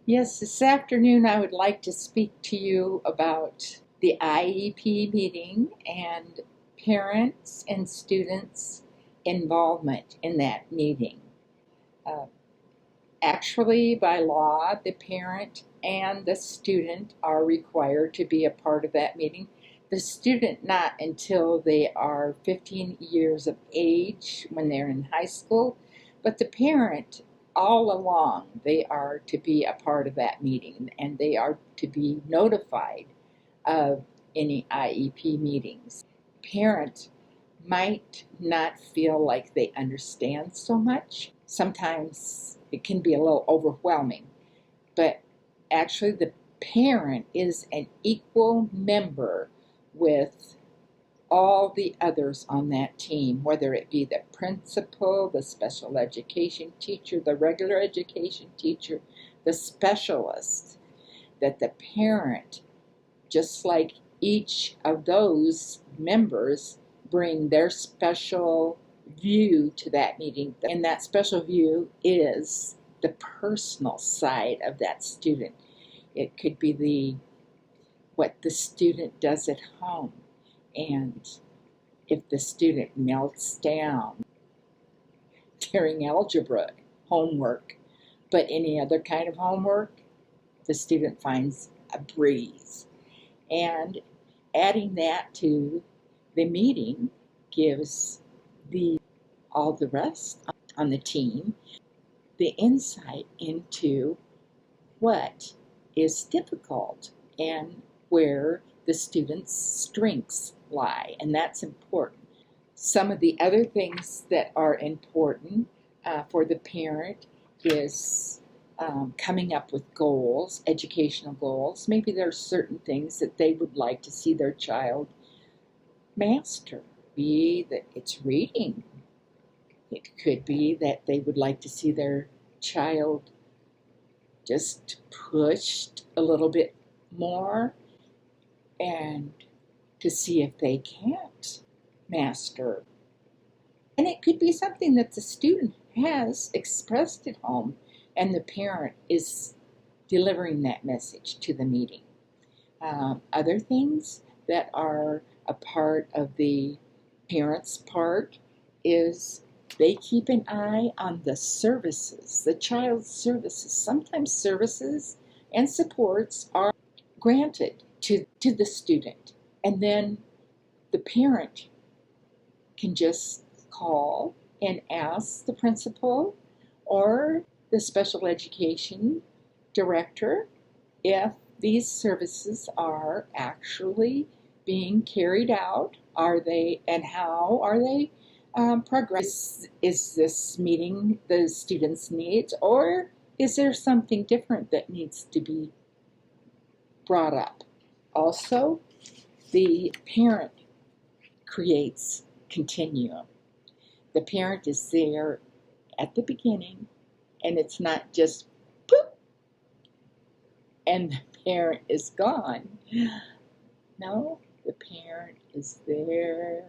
Yes, this afternoon I would like to speak to you about the IEP meeting and parents and students' involvement in that meeting. Uh, Actually, by law, the parent and the student are required to be a part of that meeting. The student not until they are 15 years of age when they're in high school, but the parent all along they are to be a part of that meeting and they are to be notified of any IEP meetings. Parent might not feel like they understand so much. Sometimes it can be a little overwhelming, but actually, the parent is an equal member with all the others on that team, whether it be the principal, the special education teacher, the regular education teacher, the specialist, that the parent, just like each of those members, bring their special view to that meeting. And that special view is the personal side of that student. It could be what the student does at home. And if the student melts down during algebra homework, but any other kind of homework, the student finds a breeze. And adding that to the meeting gives all the rest on the team the insight into what is difficult and where the student's strengths lie, and that's important. Some of the other things that are important for the parent is coming up with goals, educational goals. Maybe there are certain things that they would like to see their child master. Be that it's reading. It could be that they would like to see their child just pushed a little bit more and to see if they can't master. And it could be something that the student has expressed at home and the parent is delivering that message to the meeting. Other things that are a part of the parent's part is they keep an eye on the services, the child's services. Sometimes services and supports are granted to the student, and then the parent can just call and ask the principal or the special education director if these services are actually being carried out. Are they, and how are they progress? Is this meeting the students' needs, or is there something different that needs to be brought up? Also, the parent creates continuum. The parent is there at the beginning, and it's not just boop, and the parent is gone. No, the parent is there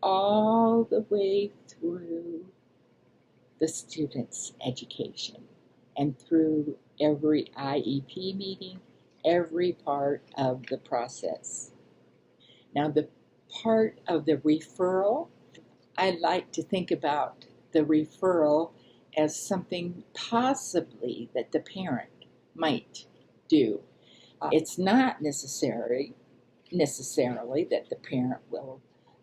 all the way through the student's education and through every IEP meeting, every part of the process. Now, the part of the referral, I like to think about the referral as something possibly that the parent might do. It's not necessarily that the parent will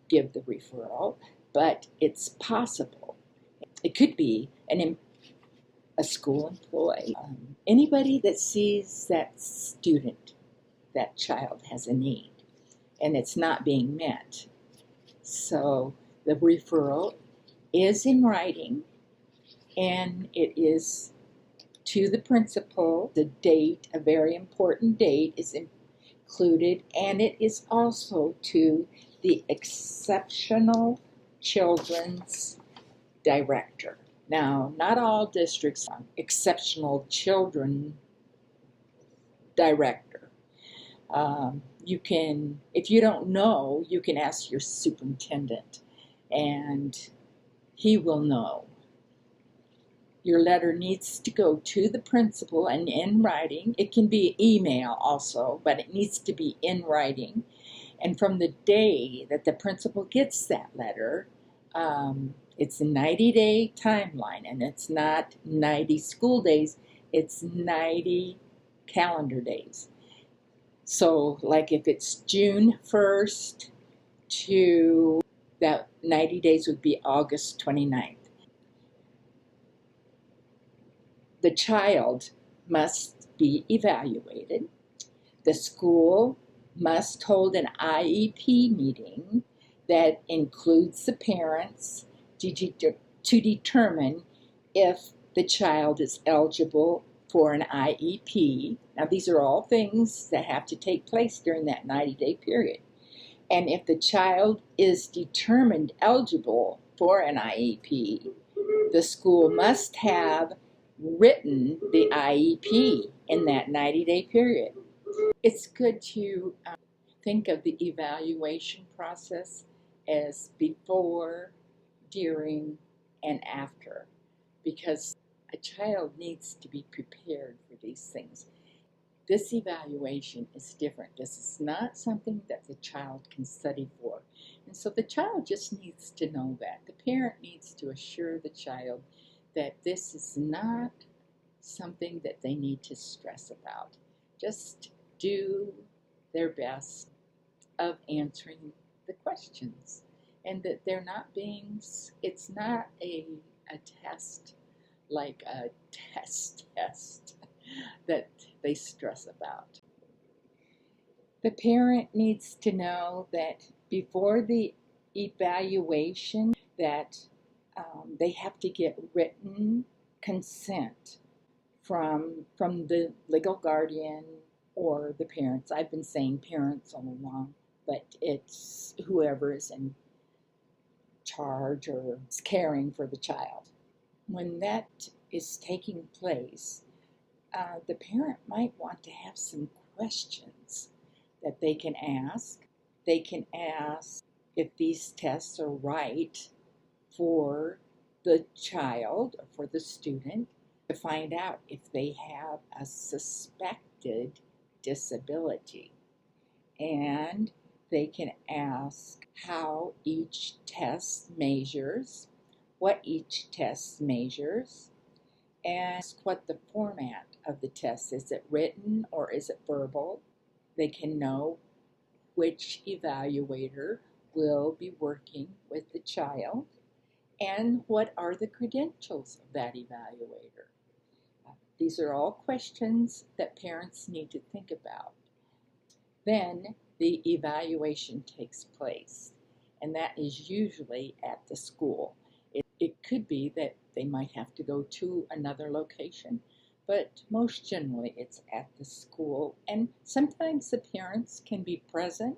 give the referral, but it's possible. It could be a school employee, anybody that sees that student, that child has a need, and it's not being met. So the referral is in writing, and it is to the principal. The date, a very important date, is included, and it is also to the exceptional children's director. Now, not all districts have exceptional children director. You can, if you don't know, you can ask your superintendent, and he will know. Your letter needs to go to the principal and in writing. It can be email also, but it needs to be in writing. And from the day that the principal gets that letter, it's a 90-day timeline, and it's not 90 school days, it's 90 calendar days. So, like if it's June 1st to that 90 days would be August 29th. The child must be evaluated. The school must hold an IEP meeting that includes the parents to determine if the child is eligible for an IEP. Now, these are all things that have to take place during that 90-day period. And if the child is determined eligible for an IEP, the school must have written the IEP in that 90-day period. It's good to think of the evaluation process as before, during, and after, because a child needs to be prepared for these things. This evaluation is different. This is not something that the child can study for. And so the child just needs to know that. The parent needs to assure the child that this is not something that they need to stress about. Just do their best of answering the questions, and that they're not being, it's not a test like a test that they stress about. The parent needs to know that before the evaluation that they have to get written consent from the legal guardian or the parents. I've been saying parents all along, but it's whoever is in charge or is caring for the child. When that is taking place, the parent might want to have some questions that they can ask. They can ask if these tests are right for the child or for the student, to find out if they have a suspected disability. And they can ask how each test measures, what each test measures, and ask what the format of the test is. Is it written or is it verbal? They can know which evaluator will be working with the child and what are the credentials of that evaluator. These are all questions that parents need to think about. Then the evaluation takes place, and that is usually at the school. It could be that they might have to go to another location, but most generally it's at the school, and sometimes the parents can be present.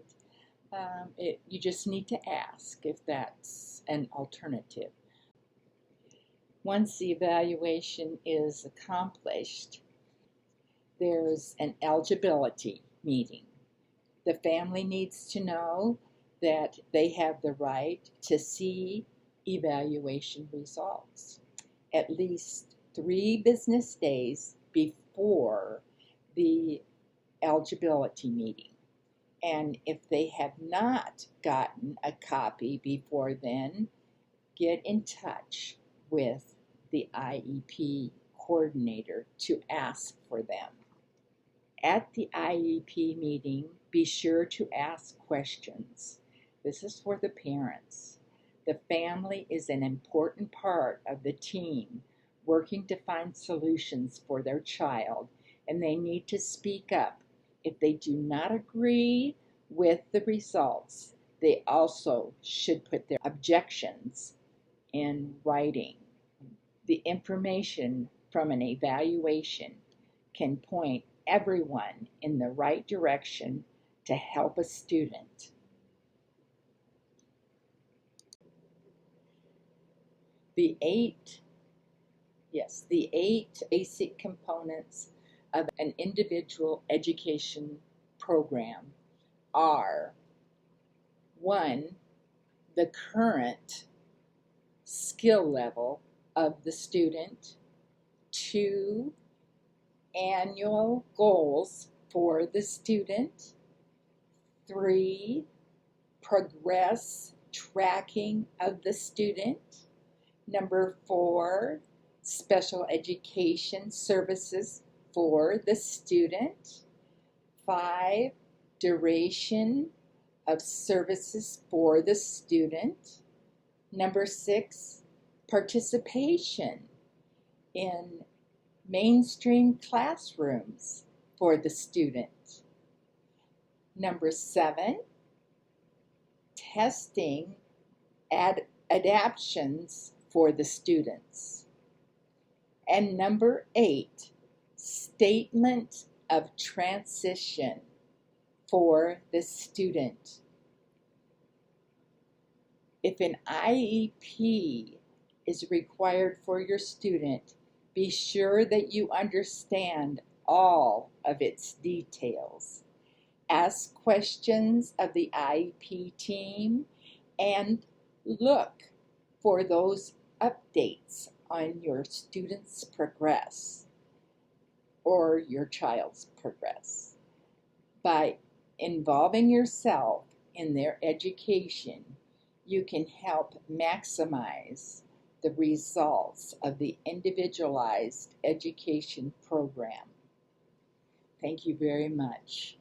You just need to ask if that's an alternative. Once the evaluation is accomplished, there's an eligibility meeting. The family needs to know that they have the right to see evaluation results at least 3 business days before the eligibility meeting. And if they have not gotten a copy before then, get in touch with the IEP coordinator to ask for them. At the IEP meeting, be sure to ask questions. This is for the parents. The family is an important part of the team working to find solutions for their child, and they need to speak up. If they do not agree with the results, they also should put their objections in writing. The information from an evaluation can point everyone in the right direction to help a student. The eight basic components of an individual education program are: 1, the current skill level of the student. 2 annual goals for the student. 3, progress tracking of the student. Number 4, special education services for the student. 5, duration of services for the student. Number 6, participation in mainstream classrooms for the student. Number 7, testing adaptations for the students. And number 8, statement of transition for the student. If an IEP is required for your student, be sure that you understand all of its details. Ask questions of the IEP team and look for those updates on your student's progress or your child's progress. By involving yourself in their education, you can help maximize the results of the individualized education program. Thank you very much.